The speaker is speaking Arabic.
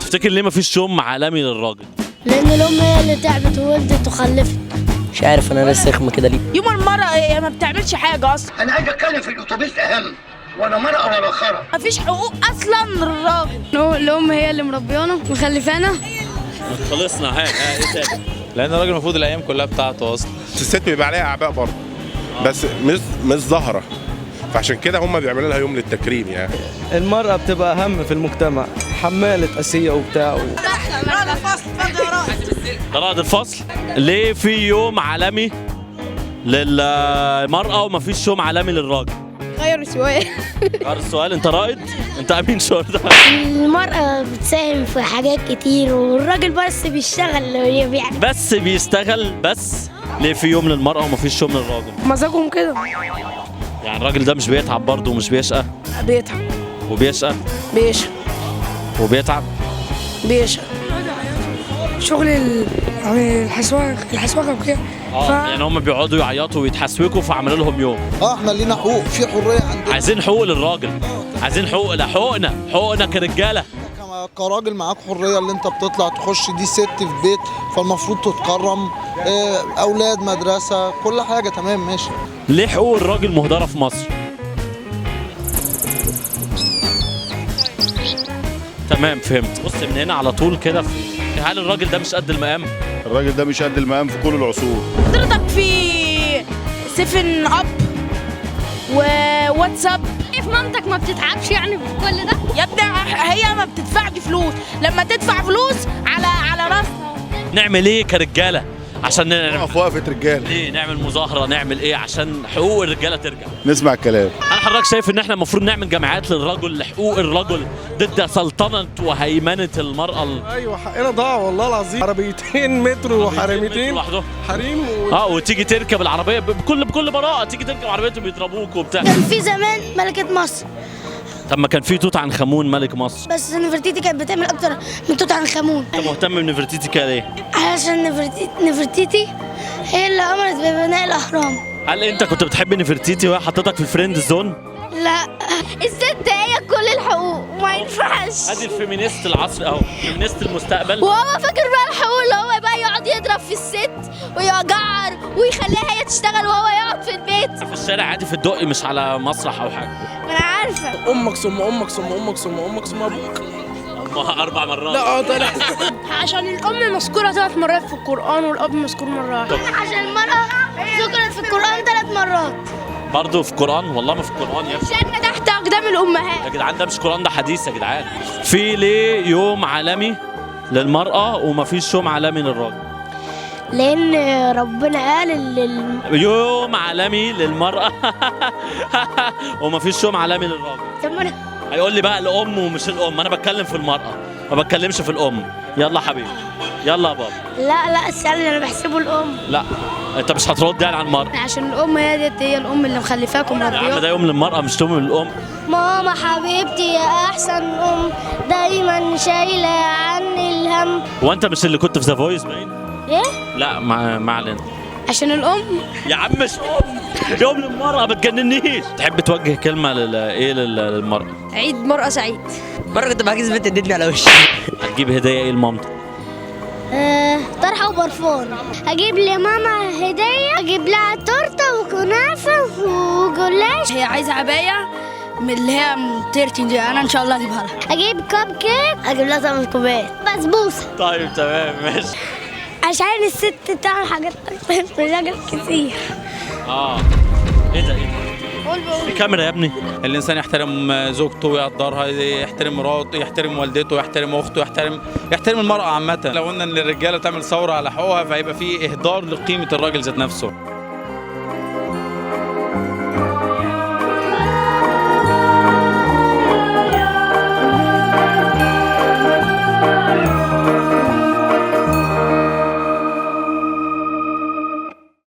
تفتكر ليه مفيش يوم عالمي للراجل؟ لأن الأم هي اللي تعبت وولدت وخلفت. مش عارف انا لسه رخمه كده ليه. يوم المرأة هي ما بتعملش حاجة أصلا. أنا عايز أتكلم في الأتوبيس أهم، ولا مرأة ولا خرا. مفيش حقوق أصلا للراجل. الأم هي اللي مربيانا ومخلفانا. خلصنا. ايه تاني؟ لان الراجل المفروض الايام كلها بتاعته اصلا. الست بيبقى عليها اعباء برضه، بس مش ظاهره، فعشان كده هم بيعملوا لها يوم للتكريم يعني. المرأة بتبقى أهم في المجتمع، حمالة أسية وبتاع رائد الفصل. ليه في يوم عالمي للمرأة ومفيش يوم عالمي للراجل؟ غير السؤال. غير السؤال. انت رائد؟ انت امين شرطة. المرأة بتساهم في حاجات كتير والراجل بس بيشتغل يعني. بس بيشتغل بس. ليه في يوم للمرأة ومفيش يوم للراجل؟ مزاجهم كده. يعني الراجل ده مش بيتعب برضه ومش بيشقى؟ بيتعب. وبيشقى؟ بيشقى. وبيتعب؟ بيشقى. شغل يعني الحسواقة وكده. يعني هم بيقعدوا يعيطوا ويتحسوكوا فعملوا لهم يوم. احنا لينا حقوق، في حريه عندنا. عايزين حقوق للراجل، عايزين حقوقنا كرجاله. كراجل معاك حريه اللي انت بتطلع تخش، دي ست في بيت فالمفروض تتكرم. اولاد مدرسه كل حاجه تمام ماشي. ليه حقوق الراجل مهدره في مصر؟ تمام فهمت. بص من هنا على طول كده، هل الراجل ده مش قد المقام؟ الراجل ده مش قد المقام في كل العصور. حضرتك في 7 أب وواتساب. كيف مامتك ما بتتعبش يعني في كل ده؟ يا ابني هي ما بتدفعش فلوس، لما تدفع فلوس على راسها. نعمل ايه كرجاله عشان نقف وقفه رجاله؟ ليه نعمل مظاهره؟ نعمل ايه عشان حقوق الرجاله ترجع؟ نسمع الكلام. انا حضرتك شايف ان احنا المفروض نعمل جمعيات للرجل، لحقوق الرجل ضد سلطنه وهيمنه المراه. أيوة حقنا ضاع والله العظيم. عربيتين مترو وحريمتين لوحدهم. حريم وتيجي تركب العربيه بكل براءه، تيجي تركب عربيتهم بيضربوك وبتاع. كان في زمان ملكة مصر. طب ما كان في توت عنخ امون ملك مصر. بس نفرتيتي كانت بتعمل أكتر من توت عنخ آمون. انت مهتم بنفرتيتي كده ليه؟ علشان نفرتيتي هي اللي أمرت ببناء الأهرام. هل انت كنت بتحب نفرتيتي وهي حطتك في الفريند زون؟ لا، الست هي كل الحقوق وما ينفعش. ادي الفيمينيست العصر اهو، فيمينيست المستقبل. وهو فاكر بقى الحقوق اللي هو بقى يقعد يضرب في الست ويجعر ويخليها هي تشتغل وهو يقعد في البيت. في الشارع عادي في الدقي، مش على مسرح او حاجه. ما انا عارفه. أمك ثم أمك ثم أمك ثم أمك ثم أبوك. 4 مرات. لا طلع. عشان الأم مذكورة 3 مرات في القرآن والأب مذكور مرة واحدة. عشان المرأة ذكرت في القرآن 3 مرات. برضه في القرآن؟ والله ما في القرآن يا ابني. الجنة تحت أقدام الأمهات. يا جدعان ده مش قرآن، ده حديث يا جدعان. في ليه يوم عالمي للمرأة ومفيش يوم عالمي للراجل؟ لأن ربنا قال يوم عالمي للمرأة ومفيش يوم عالمي للراجل. طب ما أنا هيقول لي بقى الأم ومش الأم، أنا بتكلم في المرأة ما بتكلمش في الأم. يلا حبيبي، يلا يا بابا. لا السؤال أنا بحسبه الأم. لا أنت مش هترد يعني على المرأة. عشان الأم هي الأم اللي مخلفاكم يا عم مربياكم. ده يوم للمرأة مش يوم للأم. ماما حبيبتي يا أحسن أم، دايما شايلة عني الهم. هو أنت مش اللي كنت في ذا فويس باين؟ إيه؟ لا ما علينا. عشان الأم. يا عم مش يوم للمرأة، ما تجننيش. تحب توجه كلمة للمرأة؟ عيد مرأة سعيد. مرة كنت بحجز بنت ادتني على وشي. هتجيب هدية ايه لمامتك؟ طرحة وبرفان. هجيب لماما هدية، اجيب لها تورته وكنافه وجلاش. هي عايزة عباية من اللي هي من تيرتي دي، أنا إن شاء الله أجيبها لها. اجيب كب كيك، اجيب لها 8 كوبايات بسبوسه. طيب تمام ماشي. عشان الست تعمل حاجات اكتر من الراجل كتير. ايه ده في كاميرا يا ابني. الانسان يحترم زوجته ويقدرها، يحترم مراته، يحترم والدته، يحترم اخته، يحترم المرأة عامة. لو قلنا ان الرجالة تعمل ثورة على حقوقها فهيبقى في اهدار لقيمة الراجل ذات نفسه.